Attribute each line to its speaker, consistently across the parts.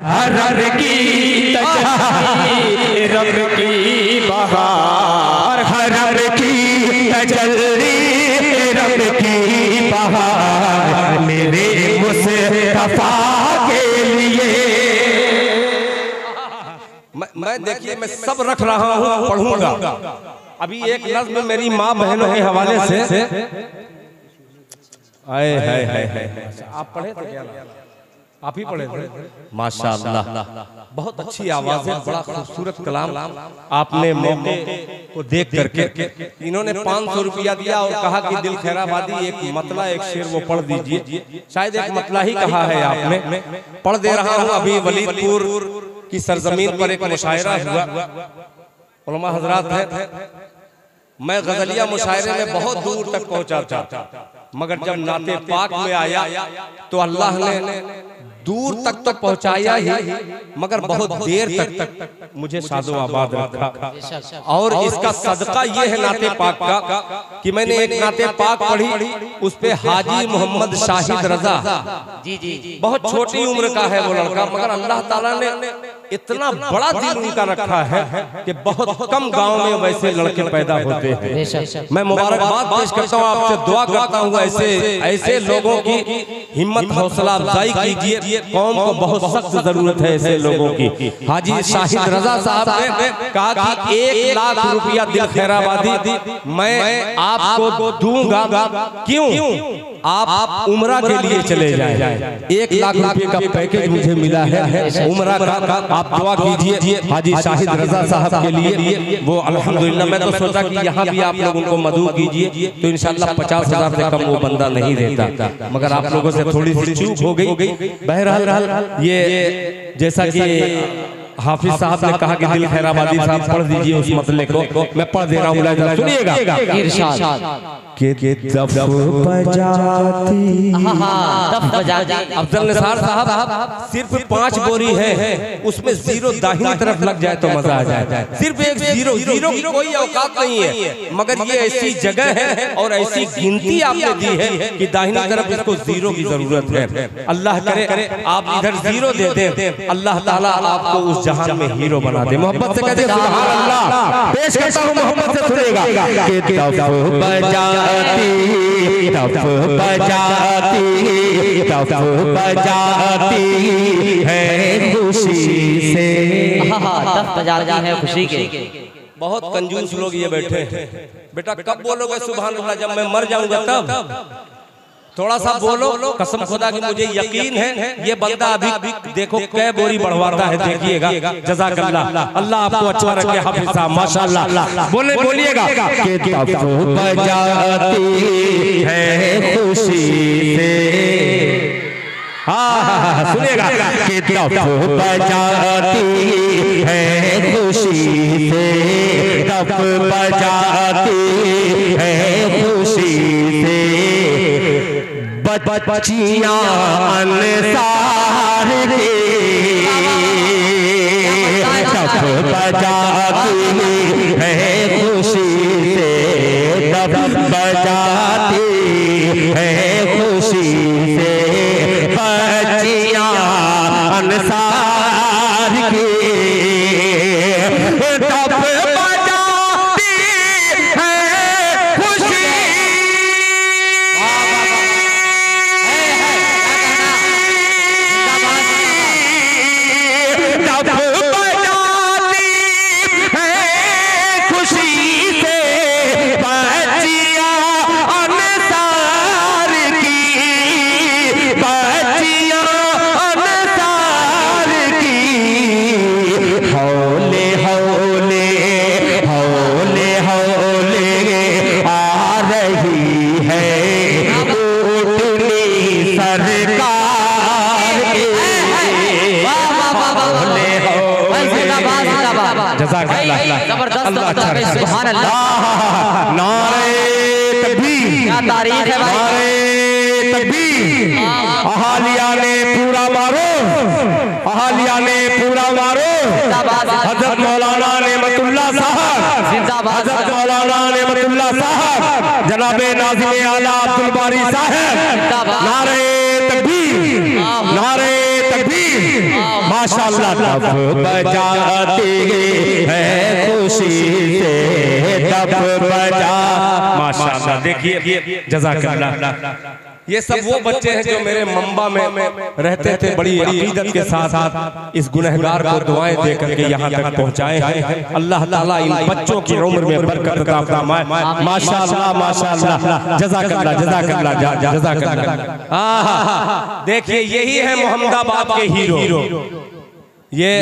Speaker 1: हर की तजल्ली रब की बहार, हर की तजल्ली रब की बहार, मेरे मुस्तफा के लिए।
Speaker 2: मैं देखिए मैं सब रख रहा हूँ, पढ़ूंगा। अभी एक नज़्म मेरी माँ बहनों के हवाले से आए है। आप पढ़े थे क्या? आप ही पढ़े थे? माशाअल्लाह, बहुत अच्छी आवाज है, बड़ा खूबसूरत कलाम आपने मौके को देख करके। इन्होंने 500 रुपया दिया और कहा कि दिल खैराबादी एक मतला एक शेर वो पढ़ दीजिए। शायद एक मतला ही कहा है आपने, पढ़ दे रहा हूँ। अभी वलीदपुर की सरजमीन पर एक मुशायरा हुआ, उलमा हजरात हैं। मैं गजलिया मुशायरे में बहुत दूर तक पहुंचा था, मगर जब नाते पाक में आया तो अल्लाह ने दूर तक तो पहुंचाया ही, मगर बहुत देर तक मुझे शादो आबाद रखा। और इसका सदका ये है नाते पाक का कि मैंने एक नाते पाक पढ़ी, उस पे हाजी मोहम्मद शाहिद रजा, बहुत छोटी उम्र का है वो लड़का, मगर अल्लाह ताला ने इतना बड़ा दिल उनका रखा है कि बहुत कम गांव में वैसे लड़के पैदा होते हैं। मैं मुबारकबाद पेश करता हूँ, आपसे दुआ करता हूँ ऐसे लोगों की हिम्मत हौसला अफजाई कीजिए। कौम को बहुत सख्त जरूरत है ऐसे लोगों की। हाजी शाहिद रजा साहब ने कहा कि 1 लाख रुपया दिल खैराबादी मैं आपको दूंगा, क्यों? आप उम्रा के लिए चले जाएं। 1 लाख रुपए का पैकेज मुझे मिला है उम्रा का, आप दुआ कीजिए हाजी शाहिद रजा साहब के लिए। वो अल्हम्दुलिल्लाह, मैं तो सोचा कि यहाँ भी आप लोग उनको मदऊ कीजिए तो इंशाल्लाह 50,000 से कम वो बंदा नहीं देता, मगर आप लोगों से थोड़ी सी चूक हो गई। बहरहाल ये जैसा कि हाफिज साहब ने कहा कि दिल खैराबादी साहब पढ़ दीजिए उस मतले को, मैं पढ़ दे रहा हूँ, सुनिएगा। अफजल निसार साहब सिर्फ 5 बोरी है, उसमें 0 दाहिनी तरफ लग जाए तो मजा आ जाए। सिर्फ एक 0 की कोई औकात नहीं है, मगर ये ऐसी जगह है और ऐसी गिनती आपने दी है कि दाहिनी तरफ इसको 0 की जरूरत है। अल्लाह करे आप इधर 0 दे दें, अल्लाह ताला आपको उस जहान में हीरो बना दे। मोहब्बत से कहते सुभान अल्लाह। पेश करता हूँ, मोहब्बत से सुनेगा। तफ बजाती है खुशी से,
Speaker 3: तफ बजाती है खुशी के।
Speaker 2: बहुत कंजूस लोग ये बैठे हैं। बेटा कब बोलोगे सुभान अल्लाह? जब मैं मर जाऊंगा तब। थोड़ा सा बोलो, कसम खुदा की मुझे यकीन है ये बंदा अभी देखो कै बोरी बढ़वाता है, देखिएगा। जज़ाकल्लाह, अल्लाह आपको अच्छा रखे हाफिज साहब, माशाअल्लाह। बोलिएगा कि तफ बजाती है खुशी से, सुनिएगा कि तफ बजाती है खुशी से, तफ बजाती है खुशी से, बच्चियां अंसार की तफ बजाती है खुशी से, तफ बजाती है खुशी से, बच्चियां अंसार की तफ बजाती है खुशी। अहालिया ने पूरा मारो, अहालिया ने पूरा मारो। हजरत मौलाना नेमतुल्लाह साहब, हजरत मौलाना नेमतुल्लाह साहब, जनाबे नाज़िम आला अब्दुल बारी साहब, नारे तकबीर, नारे तकबीर।
Speaker 1: माशाअल्लाह दफ बजाती है खुशी से दफ बजा। माशाअल्लाह देखिए जज़ाकल्लाह।
Speaker 2: ये सब वो बच्चे हैं जो मेरे मंबा में रहते थे, बड़ी अकीदत के साथ इस गुनहगार को दुआएं दे करके यहाँ तक पहुँचाए हैं। अल्लाह ताला इन बच्चों की उम्र में बरकत अता फरमाए। माशाअल्लाह माशाअल्लाह जज़ाकल्लाह जज़ाकल्लाह जज़ाकल्लाह। देखिए यही है मोहम्मदाबाद के हीरो। ये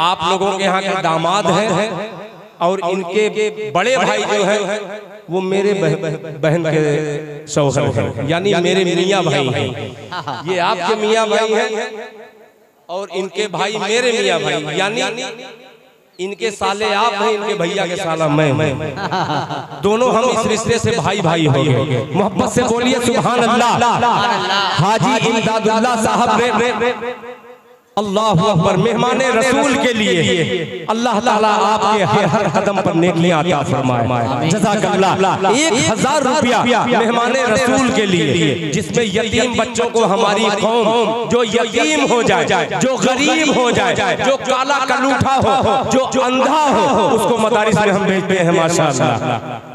Speaker 2: आप लोगों के यहाँ के दामाद हैं और इनके बड़े भाई जो है वो मेरे बहन के शौहर हैं, यानी मेरे मियाँ भाई हैं। ये आपके मियाँ भाई हैं और इनके भाई मेरे मियाँ भाई, यानी इनके साले आप हैं, इनके भैया के साला मैं। दोनों हम इस रिश्ते से भाई भाई हो गए। मोहब्बत से बोलिए सुभान अल्लाह। हाजी इमदादुल्लाह साहब ने अल्लाह अकबर मेहमान रसूल के लिए अल्लाह ताला आपके हर कदम पर नेकियां अता फरमाए। जज़ाकल्लाह। 1000 रुपया मेहमान रसूल के लिए, जिसमें यतीम बच्चों को हमारी कौम जो यतीम हो जाए, जो गरीब हो जाए, जो काला कलूठा हो, जो अंधा हो, उसको मदारिस में हम भेजते हैं। माशाअल्लाह।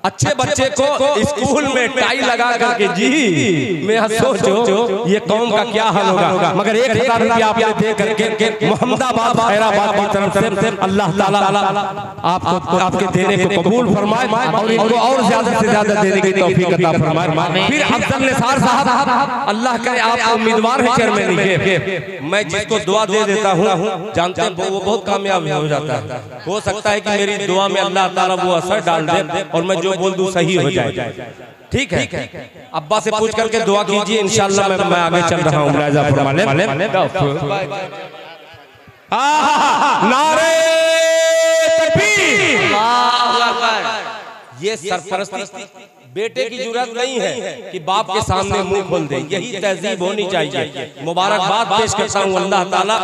Speaker 2: अच्छे बच्चे को स्कूल में टाई लगा करके जी मैं सोचो ये कौम का क्या हाल होगा। मगर 1000 रुपया आपने दे करके मोहम्मदाबाद खैराबाद की तरफ से अल्लाह ताला आपको आपके देने को कबूल फरमाए और इनको और ज्यादा से ज्यादा देने की तौफीक अता फरमाए। फिर अफजल निसार साहब, अल्लाह करे आप उम्मीदवार हैं चेयरमैन के, मैं जिसको दुआ दे देता हूँ जानते हैं वो बहुत कामयाब हो जाता है। हो सकता है कि मेरी दुआ में अल्लाह ताला वो असर डाल दे और मैं बोल दूं सही हो जाए। ठीक है, अब्बा से पूछ करके दुआ कीजिए, इंशाअल्लाह मैं आगे चल रहा हूं। नारे तकबीर। ये सरपरस्ती बेटे की जरूरत नहीं है कि बाप के सामने मुंह खोल दे, यही तहजीब होनी चाहिए। मुबारकबाद पेश करता हूँ, अल्लाह ताला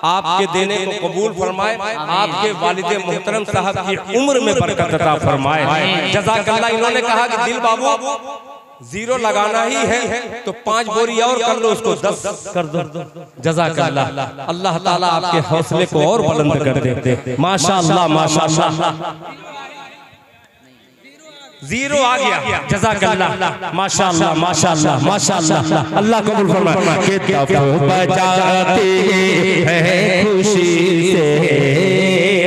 Speaker 2: आपके देने को कबूल फरमाए, आपके वालिदे मोहतरम साहब की उम्र में बरकत अता फरमाए। जज़ाकल्लाह। इन्होंने कहा कि दिल बाबू 0 लगाना ही है तो 5 बोरी और कर लो, उसको 10 कर दो। जज़ाकल्लाह। अल्लाह ताला आपके हौसले को और बुलंद कर देते। माशाअल्लाह माशाअल्लाह। 0 आ गया। जज़ाकल्लाह। माशाअल्लाह माशाअल्लाह माशाअल्लाह। अल्लाह कबूल फरमाए। के दफ बजाते हैं खुशी से।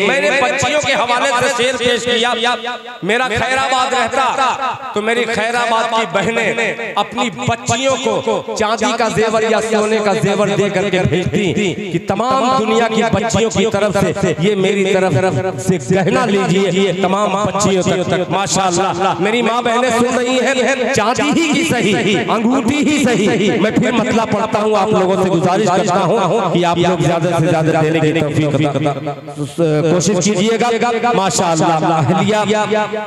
Speaker 2: मैंने बच्चियों के हवाले से शेर पेश किया। मेरा खैराबाद रहता तो मेरी खैराबाद की बहनें अपनी बच्चियों को चांदी का जेवर या सोने का जेवर दे करके भेजती कि तमाम दुनिया की बच्चियों की तरफ से ये मेरी तरफ से गहना लीजिए तमाम बच्चियों तक। माशाअल्लाह। मेरी माँ बहनें सुन रही हैं, चांदी ही की सही, अंगूठी ही सही। मैं फिर मतला पढ़ता हूँ, आप लोगों से गुजारिश करता हूँ कि आप लोग ज्यादा से ज्यादा देने की तौफीक कोशिश कीजिएगा। माशाअल्लाह। अहलिया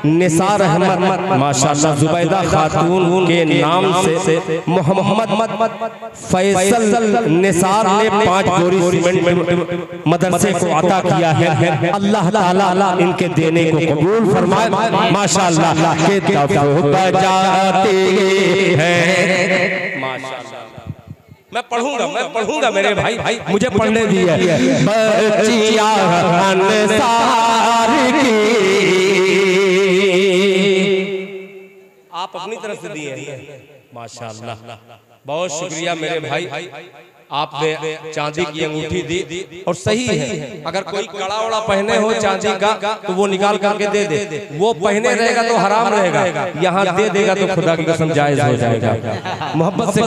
Speaker 2: निसार अहमद माशाअल्लाह जुबैदा खातून के नाम से मोहम्मद फैसल निसार ने 5 बोरी सीमेंट मदरसे को अता किया है। अल्लाह ताला इनके देने को कबूल फरमाए। माशाअल्लाह। के दफ बजाते हैं। माशाअल्लाह। मैं पढ़ूंगा मेरे भाई मुझे पढ़ने दिए। बच्चियां अंसार की आप अपनी तरफ से दिए हैं। माशाअल्लाह। बहुत शुक्रिया मेरे भाई, आपने चांदी की अंगूठी दी और सही है। अगर कोई कड़ा वड़ा पहने हो चांदी का तो वो निकाल करके दे दे, वो पहने रहेगा तो हराम रहेगा, यहाँ दे देगा तो खुदा की कसम जायज हो जाएगा। मोहब्बत से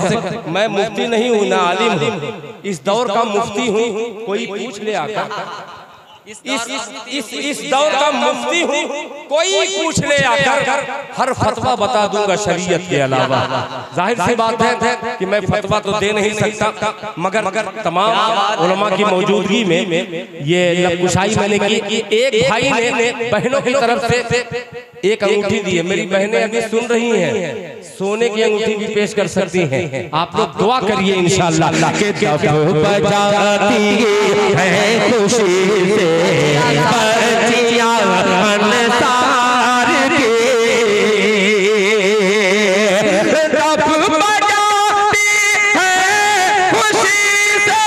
Speaker 2: मैं मुफ्ती नहीं हूँ ना आलिम हूँ, इस दौर का मुफ्ती हूँ। कोई पूछ ले आकर इस दौर का मुफ्ती हूँ, कोई पूछ ले आकर हर फतवा बता दूंगा शरीयत के अलावा। जाहिर सी बात है कि मैं फतवा तो दे नहीं सकता, मगर तमाम उलमा की मौजूदगी में ये लबकुशाई मैंने की। एक भाई ने बहनों की तरफ से एक अंगूठी दी है। मेरी बहनें अभी सुन रही हैं, सोने की अंगूठी भी पेश कर सकती हैं। आप लोग दुआ करिए इंशाअल्लाह। के दफ बजाती है खुशी से बच्चियां अंसार की। दफ बजाती है खुशी से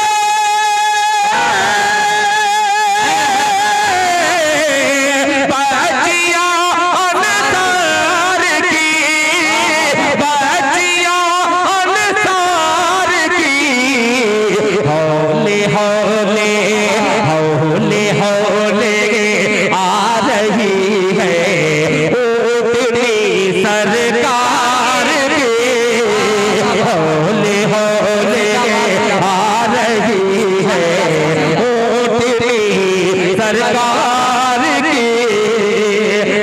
Speaker 2: सरकार की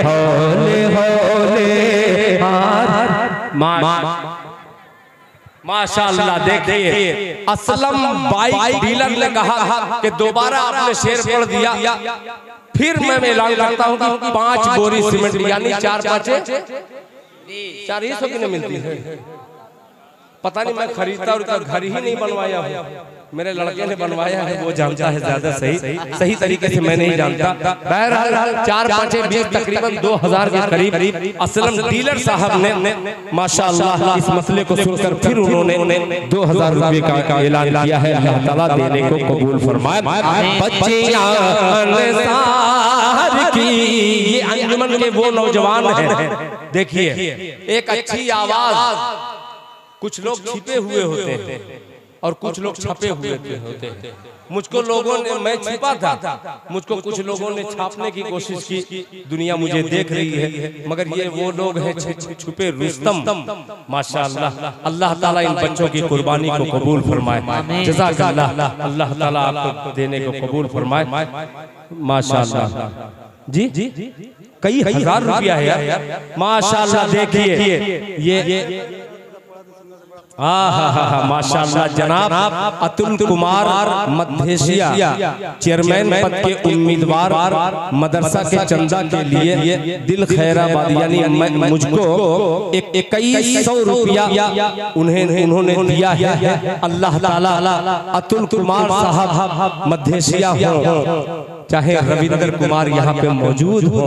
Speaker 2: हौले हौले माशाअल्लाह। देखिए असलम बाइक डीलर ने कहा कि दोबारा आपने शेर पढ़ दिया, फिर मैं ऐलान करता हूं कि 5 बोरी सीमेंट यानी 4 5 4 ही 100 की नहीं मिलती है। पता नहीं मैं खरीदता और घर ही नहीं बनवाया हूं, मेरे लड़के ने बनवाया है, वो जानता है ज्यादा सही तरीके से मैं नहीं जानता। बहरहाल 4 5 20 तकरीबन 2000 के करीब असलम डीलर साहब ने माशाअल्लाह इस मसले को सुनकर फिर उन्होंने 2000 रुपए का ऐलान किया है। अल्लाह ताला देने को कबूल फरमाए। बच्चियां अंसार की, ये अंजुमन के वो नौजवान हैं। देखिए एक अच्छी आवाज, कुछ लोग छिपे हुए होते हैं और कुछ लोग छपे हुए होते हैं। मुझको लोगों ने, मैं छिपा था, मुझको कुछ लोगों ने छापने की कोशिश की, दुनिया मुझे देख रही है, मगर ये वो लोग हैं छुपे रुस्तम। माशाअल्लाह, अल्लाह ताला इन बच्चों की कुर्बानी को कबूल फरमाए। जज़ाकल्लाह, अल्लाह ताला आपको देने को कबूल फरमाए। माशाअल्लाह जी, कई हजार रुपया है यार, माशाअल्लाह। देखिए ये माशाअल्लाह जनाब अतुल कुमार मधेशिया चेयरमैन पद के उम्मीदवार, मदरसा के चंदा के लिए दिल खैराबाद यानी मुझको 2100 रुपया उन्होंने दिया है। अल्लाह ताला अतुल कुमार साहब मधेशिया हो चाहे रविंद्र कुमार यहाँ पे मौजूद हो,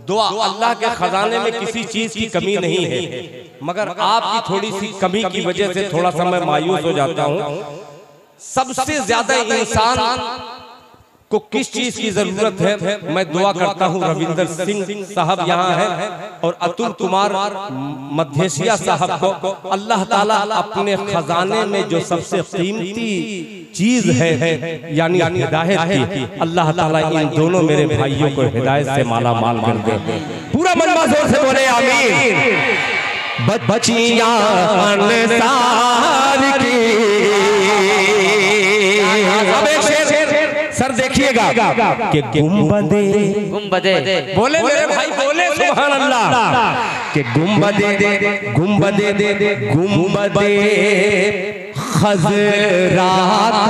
Speaker 2: दुआ अल्लाह के खजाने में किसी चीज की कमी नहीं है, मगर आपकी थोड़ी सी कमी की वजह से थोड़ा सा मैं मायूस हो जाता हूँ। सबसे ज्यादा इंसान को किस चीज की जरूरत है, मैं दुआ करता हूँ रविंदर सिंह साहब यहाँ हैं और अतुल कुमार मधेशिया साहब को अल्लाह ताला अपने खजाने में जो सबसे कीमती चीज है यानी हिदायत की, अल्लाह ताला इन दोनों मेरे भाइयों को हिदायत से माला माल कर दे। पूरा मनवा जोर से बोले आमीन। बच्चियां अंसार की, सर देखिएगा कि गुंबदे बोले मेरे भाई, बोले सुभान अल्लाह, कि गुंबदे खजरा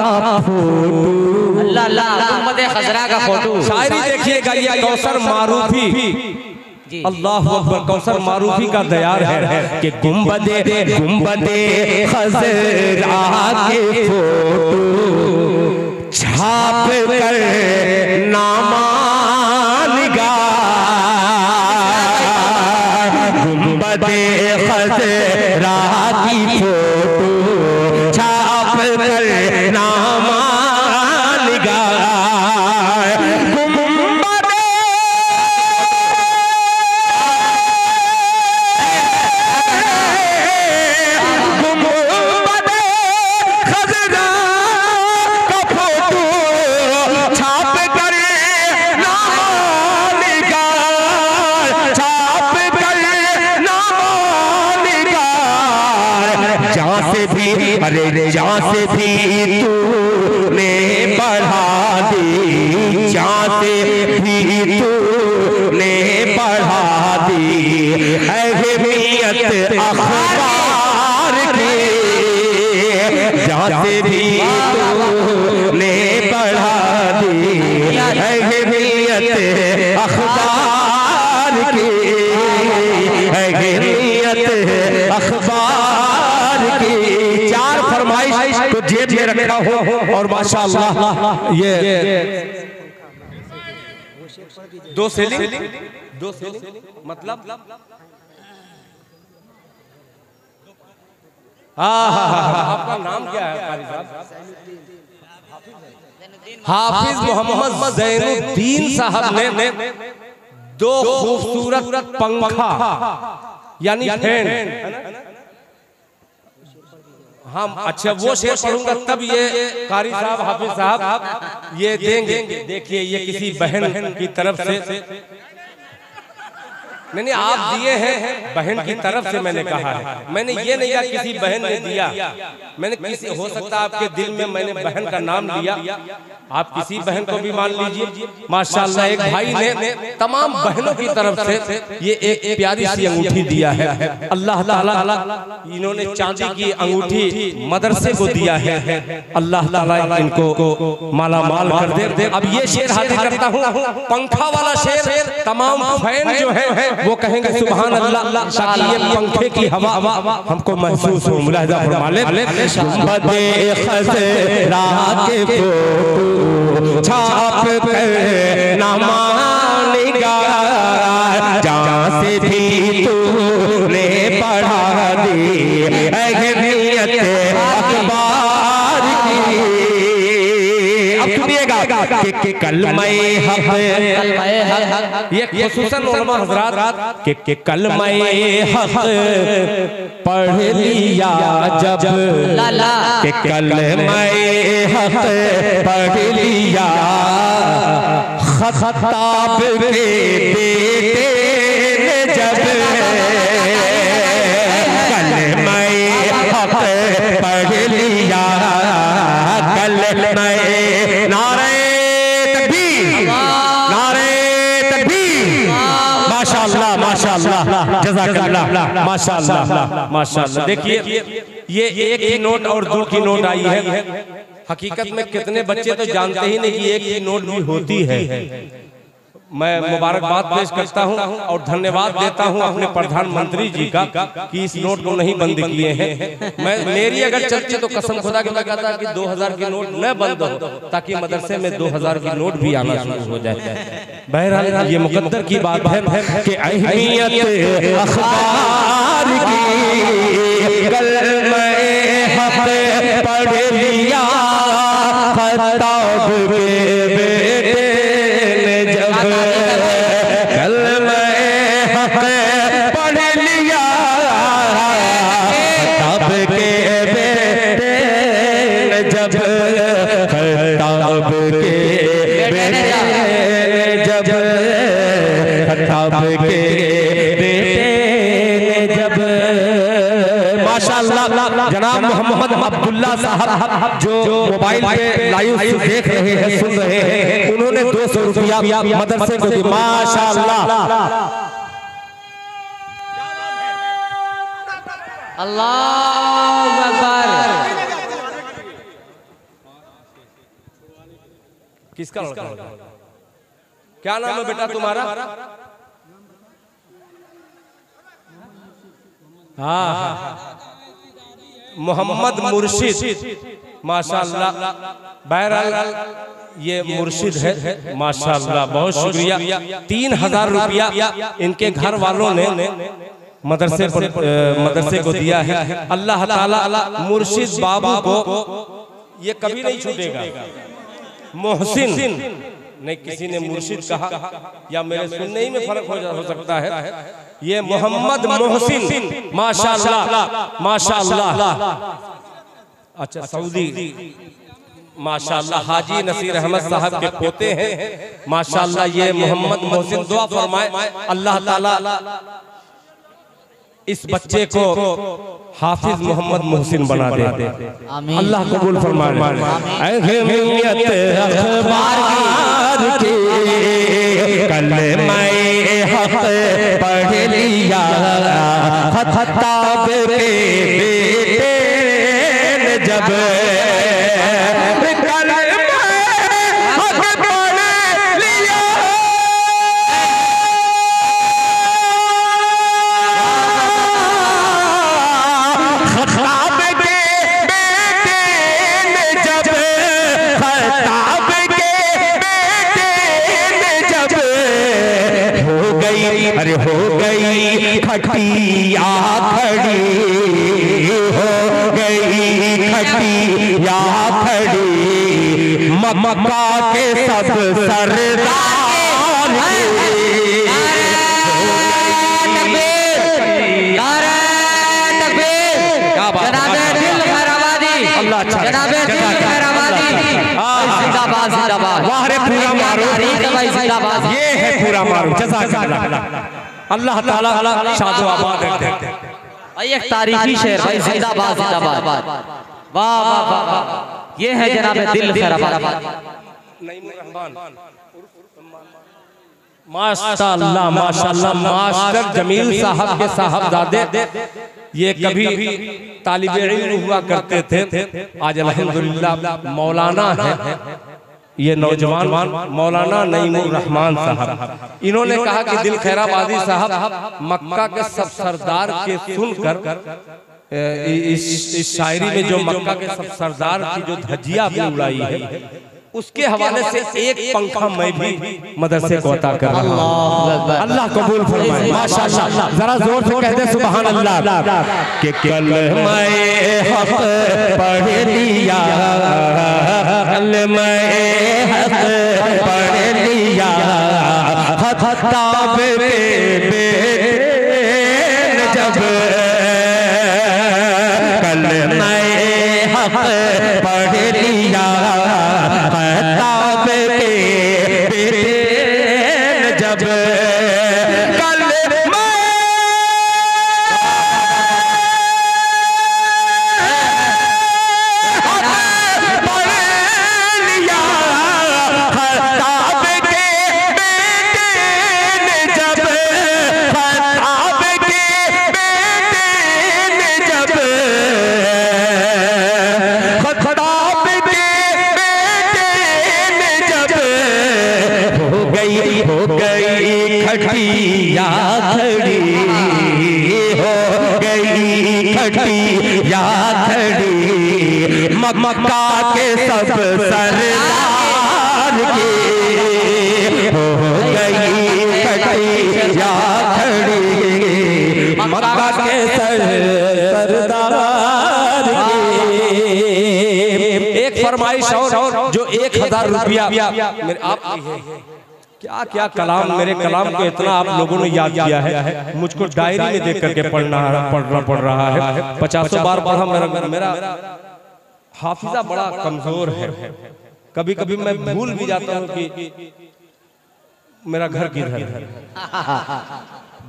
Speaker 2: का फोटो,
Speaker 3: गुंबदे खजरा का फोटो।
Speaker 2: शायरी देखिएगा, ये कौसर मारूफी, अल्लाह अकबर, कौसर मारूफी का दयार है कि गुंबदे खजरा के फोटो छाप कर नामानिगा, गुंबदे खजरा की फोटो छाप कर नामानिगा, अरे जहाँ से भी तूने बढ़ा दी, जहाँ से भी तूने बढ़ा दी, अहमियत अखबार की, जहाँ से भी तूने बढ़ा दी, अहमियत अखबार की, अहमियत अखबार की। चार फरमाइश तो जेब में रखा हो और माशाअल्लाह ये 2 सेलिंग मतलब आपका नाम क्या है कारी साहब? हाफिज मोहम्मद ज़ैनुद्दीन साहब ने 2 खूबसूरत पंखा यानी फैन, हम अच्छा वो शेर पढ़ूंगा तब ये कारी साहब हाफिज साहब ये देंगे। देखिए ये किसी बहन की तरफ से नहीं आप दिए हैं बहन की तरफ से, मैंने कहा है, मैंने ये नहीं कहा किसी बहन ने दिया, मैंने किसी, हो सकता है आपके दिल में मैंने बहन का नाम लिया, आप किसी बहन को भी मान लीजिए। माशाल्लाह एक भाई ने तमाम बहनों की तरफ से ये एक प्यारी सी अंगूठी दिया है। अल्लाह ताला इन्होंने चांदी की अंगूठी मदरसे को दिया है, अल्लाह ताला इनको माला माल कर दे। अब ये शेर हाजिर करता हूँ, पंखा वाला शेर, तमाम फैन जो है वो कहेंगे सुभान अल्लाह, ताकि ये पंखे की हवा हमको महसूस हो। मुलाहिजा फरमा ले, छाप कर नामा निगार, जहाँ से भी तूने पढ़ा दी अहमियत अखबार की। अब सुनिएगा कि कलमे हक, ये खुसूसन उलमा हज़रात के कलमे हक पढ़ लिया जब, के कलमे हक पढ़ लिया, खत्ताब के बेटे ने जब कलमे हक पढ़ लिया, कलमे नारे तकबीर, नारे तकबीर। माशाअल्लाह माशाअल्लाह जज़ाकल्लाह माशाअल्लाह माशाअल्लाह। देखिए ये एक ही नोट और दो की नोट आई है, हकीकत में कितने बच्चे तो जानते ही नहीं कि एक ही नोट भी होती है। मैं मुबारकबाद पेश करता हूं और धन्यवाद देता हूं अपने प्रधानमंत्री जी का कि इस नोट को नहीं बंद किए हैं। मेरी अगर चलती तो कसम खुदा की मैं कहता कि 2000 की नोट न बंद हो, ताकि मदरसे में 2000 की नोट भी आना शुरू हो जाए। बहरहाल ये मुकद्दर की बात है कि अहमियत अखबार की, कलमे हक पढ़ लिया, खत्ताब के बेटे ने जब कलमे हक पढ़ लिया, खत्ताब के बेटे ने जब, खत्ताब के बेटे ने जब, खत्ताब के बेटे ने जब। माशाअल्लाह जनाब मोहम्मद अब्दुल्ला साहब जो मोबाइल पे लाइव देख रहे हैं, सुन रहे हैं, उन्होंने 200 रुपया मदरसे को दी। माशाअल्लाह
Speaker 3: अल्लाहु अकबर।
Speaker 2: किसका लड़का? क्या नाम है बेटा तुम्हारा? हाँ मोहम्मद मुर्शिद, माशाअल्लाह। बहरहाल ये मुर्शिद है, माशाअल्लाह, बहुत शुक्रिया। 3000 रुपया इनके घर वालों ने मदरसे को दिया है। अल्लाह ताला मुर्शिद बाबू को ये कभी नहीं छूटेगा। मोहसिन नहीं, किसी ने मुर्शिद कहा या मेरे सुनने ही में फर्क हो सकता है। ये मोहम्मद मोहसिन माशाअल्लाह माशाअल्लाह। अच्छा सऊदी, माशाअल्लाह हाजी नसीर अहमद साहब के पोते हैं, माशाअल्लाह। ये मोहम्मद मोहसिन, दुआ फरमाए अल्लाह ताला इस बच्चे को हाफिज मोहम्मद मोहसिन बना दे, अल्लाह कबूल फरमाए। अहमियत अखबार की, कलमे हक पढ़ लिया, खत्ताब के बेटे ने जब, अरे हो गई खटिया खड़ी, हो गई खटिया खड़ी, मक्का के सब सरदार।
Speaker 3: जनाबे दिल खैराबादी, जनाबे दिल खैराबादी, जिंदाबाद जिंदाबाद।
Speaker 2: वाह रे पूरा मारो,
Speaker 3: जिंदाबाद।
Speaker 2: ये है पूरा मारो। जज़ाकल्लाह, अल्लाह ताला शादो आबाद रखे।
Speaker 3: भाई एक तारीखी शेर भाई, जिंदाबाद जिंदाबाद। वाह वाह वाह वाह, ये है जनाब दिल खैराबाद।
Speaker 2: माशाअल्लाह माशाअल्लाह, मास्टर जमील साहब के साहबजादे ये कभी तालिबे इल्म हुआ करते थे, आज अल्हम्दुलिल्लाह मौलाना है। ये नौजवान मौलाना नईमुर रहमान साहब, इन्होंने कहा कि दिल खैराबादी साहब मक्का के सब सरदार के सुनकर इस शायरी में जो मक्का के सब सरदार की जो धज्जियां आपने उड़ाई है, उसके हवाले से एक पंखा मैं भी मदरसे को अता कर रहा हूं। अल्लाह कबूल फरमाए। माशाअल्लाह, जरा जोर से कह दे सुभान अल्लाह। कि कलमा हक पढ़ लिया, कलमा हक पढ़ लिया, खताब पे जब कलमा हक पढ़ लिया, जब कल पढ़ लिया, खताब के बेटे ने जब, खताब के बेटे ने जब, खताब के बेटे ने जब हो गई खटिया खड़ी, हो गई खटिया खड़ी, मक्का के सब सरदार की, हो गई खटिया खड़ी, मक्का के सरदार की। एक फरमाइश और, जो 1000 रुपया मेरे आप क्या क्या कलाम, मेरे कलाम को इतना आप लोगों ने याद किया है, मुझको डायरी में देख करके पढ़ना पड़ रहा है। 50 बार पढ़ा, मेरा हाफिजा बड़ा कमजोर है। कभी कभी मैं भूल भी जाता हूँ कि मेरा घर किधर है।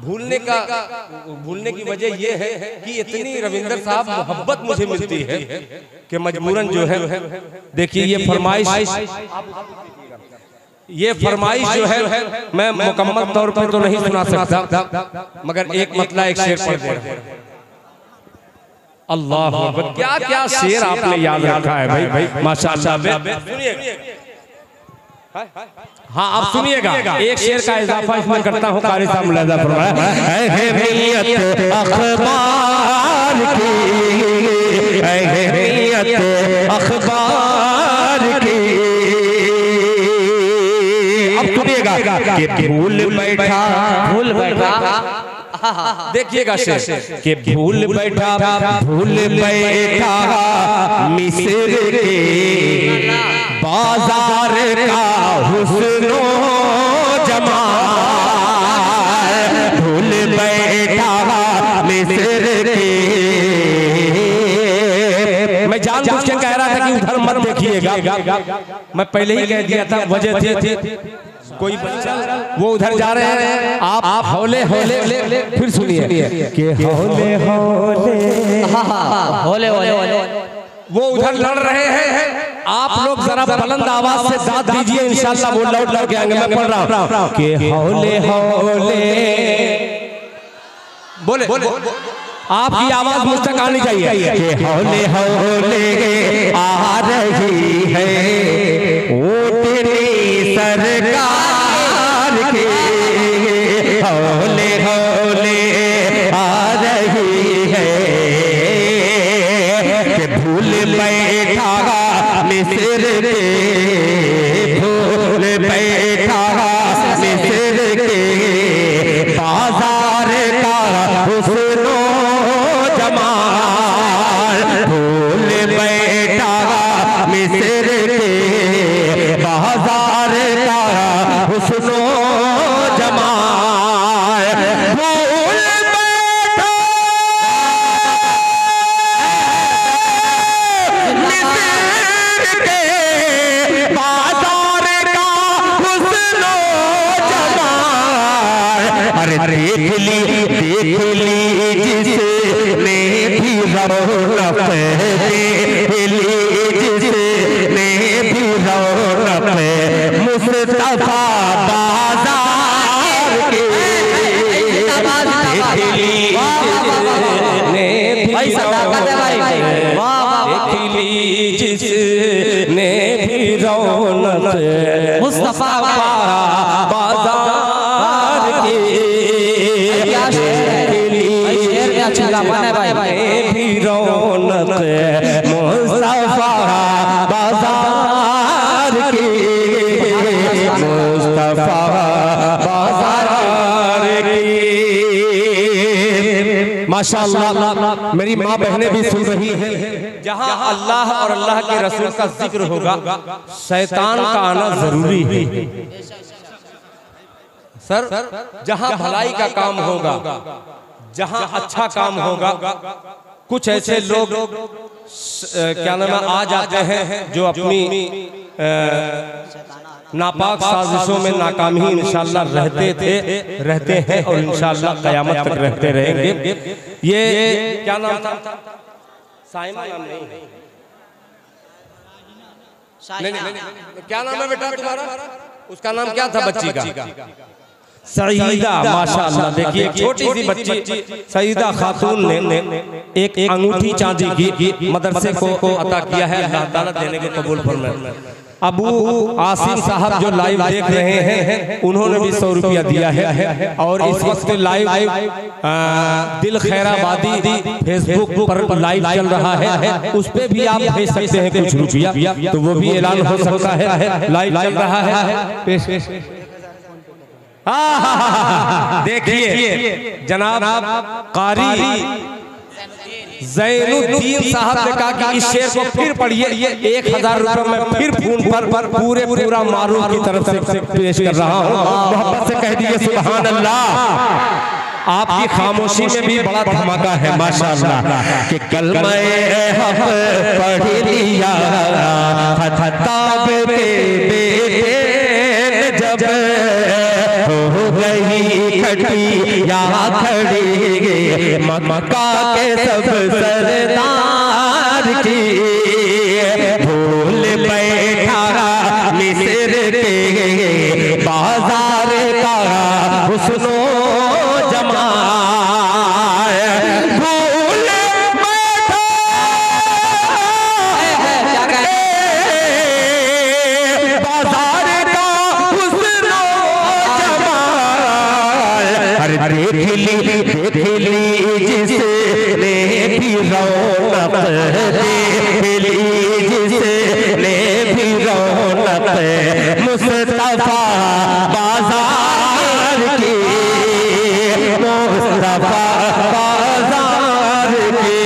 Speaker 2: भूलने की वजह यह है कि इतनी रविंद्र साहब मोहब्बत मुझे मिलती है कि मजबूरन जो है, देखिए ये फरमाइश जो है मैं मुकम्मल तौर पर तो नहीं सुना सकता, मगर एक मतला एक शेर पढ़ दे रहा हूं। अल्लाह अकबर, क्या क्या शेर आपने याद रखा है भाई माशाअल्लाह। हाँ आप सुनिएगा, एक शेर का इजाफा इसमें करता हूँ। कारी साहब मुलाजा फरमाया, अहमियत अखबार की, अहमियत अखबार की। अब सुनिएगा कि भूल बैठा देखिएगा शेर कि भूल बैठा मिस्र के बाजार का हुस्नो जमाल, भूल बैठा मिस्र के। मैं जानबूझ के कह रहा था कि उधर मत देखिएगा, मैं पहले ही कह दिया था, वजह थी कोई बच्चा वो उधर जा रहे हैं, आप हौले हौले फिर सुनिए कि हौले हौले वो उधर लड़ रहे हैं, आप लोग जरा बुलंद आवाज से दाद दीजिए, इंशाल्लाह वो लौट के आएंगे। मैं पढ़ रहा हूँ कि हौले हौले, बोले आपकी आवाज मुझ तक आनी चाहिए कि हौले हौले आ रही है वो तेरी सरकार की, हौले हौले आ रही है कि भूल बैठा मिस्र के, भूल बैठा मिस्र के बाजार का हुस्नो जमाल, भूल बैठा मिस्र के
Speaker 1: मुस्तफा बाजार के
Speaker 3: भाई सदाकत है भाई, वाह वाह
Speaker 2: जिसने भी रौनक
Speaker 3: मुस्तफा
Speaker 2: बाजार की
Speaker 3: क्या शेर में अच्छा गाना है भाई,
Speaker 2: भी रौनक मुस्तफा बाजार की मुस्तफा बाजार की। माशाअल्लाह मेरी माँ बहनें भी सुन रही हैं। जहाँ अल्लाह और अल्लाह के रसूल का जिक्र होगा शैतान का आना जरूरी है सर। जहाँ भलाई का काम होगा, जहाँ अच्छा काम होगा, कुछ ऐसे लोग क्या नाम है आ जाते हैं जो अपनी नापाक साजिशों में नाकामी इंशाअल्लाह रहते हैं और इंशाअल्लाह क़यामत तक रहते रहेंगे। ये क्या नाम था? साइमा नाम नहीं, क्या नाम है बेटा तुम्हारा? उसका नाम क्या था बच्ची का? सईदा। माशाअल्लाह देखिए छोटी सी बच्ची सईदा खातून ने एक अंगूठी चांदी की मदरसे को अता किया है। अल्लाह ताला देने को कबूल फरमाए। अबू आसिम साहब जो लाइव देख रहे हैं उन्होंने भी 100 रुपया दिया है और इस वक्त लाइव दिल खैराबादी फेसबुक पर लाइव चल रहा है, उस पे भी आप भेज सकते हैं कुछ रुपया, तो वो भी ऐलान हो सकता है। लाइव चल रहा है। देखिए जनाब कारी ज़ैनुद्दीन साहब ने कहा कि इस शेर को फिर पढ़िए। 1000 रुपए में फिर फोन पर पूरा मारूफ की तरफ से पेश कर रहा हूँ। मोहब्बत से कह दीजिए सुभान अल्लाह। आपकी खामोशी में भी बड़ा धमाका है माशाअल्लाह कि कलमे हक पढ़ लिया खताब पे बेटे जब हो गई खड़ी या खड़ी मक्का के सब सरदार की भूल बैठा मिस्र के बाजार का हुस्नो जमाल भूल बैठा बाजार का हुस्नो जमाल। अरे देख ली जिसने भी रौनक देख ली जिसने भी रौनक मुस्तफा बाजार की मुस्तफा बाजार की।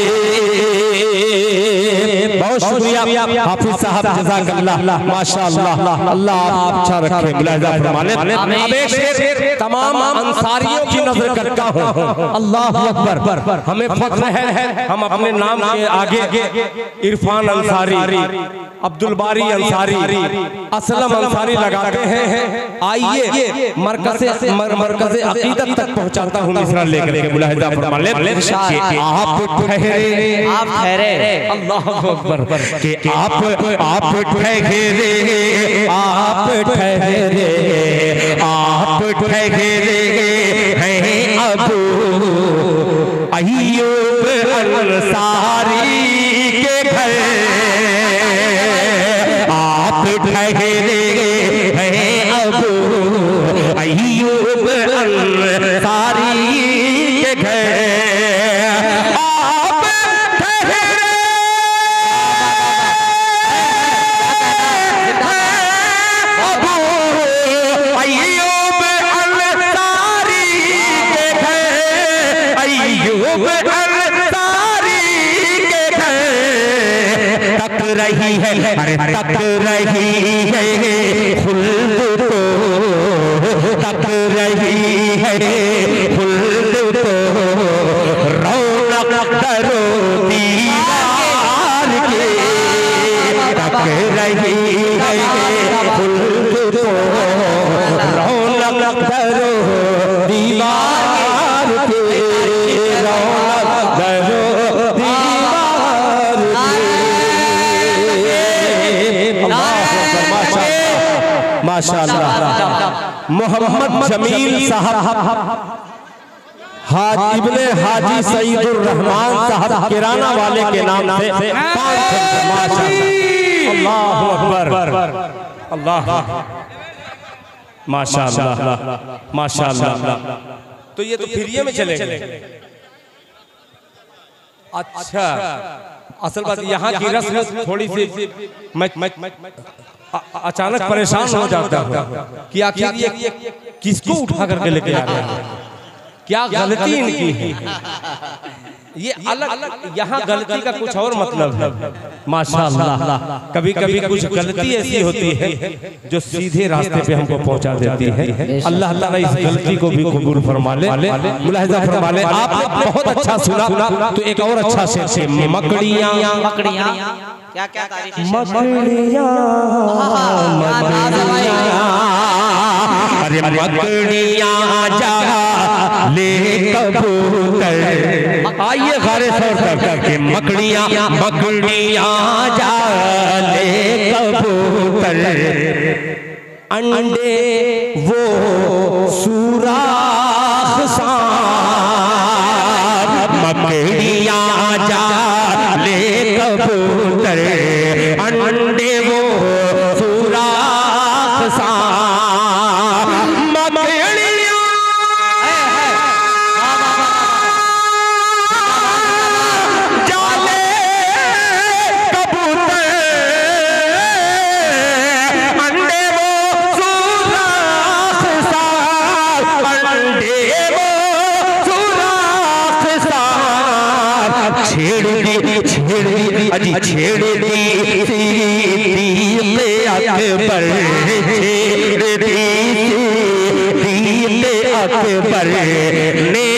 Speaker 2: बहुत शुक्रिया हाफिज साहब जज़ाकल्लाह माशाअल्लाह। अल्लाह आप अच्छा रखे मुलाहिजा फरमाने। अब एक शेर तमाम अंसारियों की नजर करता हूँ। अल्लाह अकबर। हमें फख्र है हम अपने नाम के आगे इरफान अंसारी, अब्दुल बारी अंसारी, असलम अंसारी लगाते हैं। आइए मरकज़ अक़ीदत तक पहुंचाता हूँ मिसरा लेकर के मुलाहिजा फरमाने। आप ठहरे अल्लाह अकबर कि आप ठहरे आप ठहरे हैं अबू अय्यूब अंसारी के घर। आप ठहरे हैं अबू अय्यूब अंसारी के घर। आप ठहरे अबू अय्यूब अंसारी के घर। अय्यूब अंसारी के घर तक रही है, अरे तक रही है खुल्द तो, तक रही है खुल्द तो रौनक दरो दीवार की। तक रही है खुल्द तो रौनक दरो दीवार की। रौनक दरो दीवार की। माशाअल्लाह। मोहम्मद जमील साहब इब्ने हाजी सईदुर रहमान साहब किराना वाले के नाम से 500 माशाअल्लाह। अल्लाहु अकबर, अल्लाह माशाअल्लाह माशाअल्लाह। तो ये तो फ्रीए में चलेंगे। अच्छा, असल बात यहाँ की रस्म थोड़ी सी मैं अचानक परेशान हो जाता हूँ कि आखिर ये किसको उठा करके लेके आ रहे हैं, क्या गलती इनकी है। ये अलग यहाँ गलती का कुछ और मतलब है माशाअल्लाह। कभी कभी कुछ गलती ऐसी होती है जो सीधे रास्ते पे हमको पहुंचा देती है। अल्लाह ताला इस गलती को भी कबूल फरमा ले, मुलाहिजा फरमा ले। आपने बहुत अच्छा सुना, तो एक और अच्छा से मकड़ियाँ
Speaker 3: मकड़ियाँ क्या क्या तारीफ है?
Speaker 2: मकड़ियाँ अरे मकड़ियाँ जा ले कबूतर। आइए गारे सौर करके मकड़ियाँ जा ले कबूतर। अंडे वो सुराख सांप, मकड़ियाँ जा ले कबूतर। अंडे वो सुराख सांप, मकड़ियाँ जाले कबूतर। अंडे वो सुराख सांप, अंडे वो सुराख सांप। छेड़ दी अजी छेड़ दी अकबर, छेड़ दी अकबर ने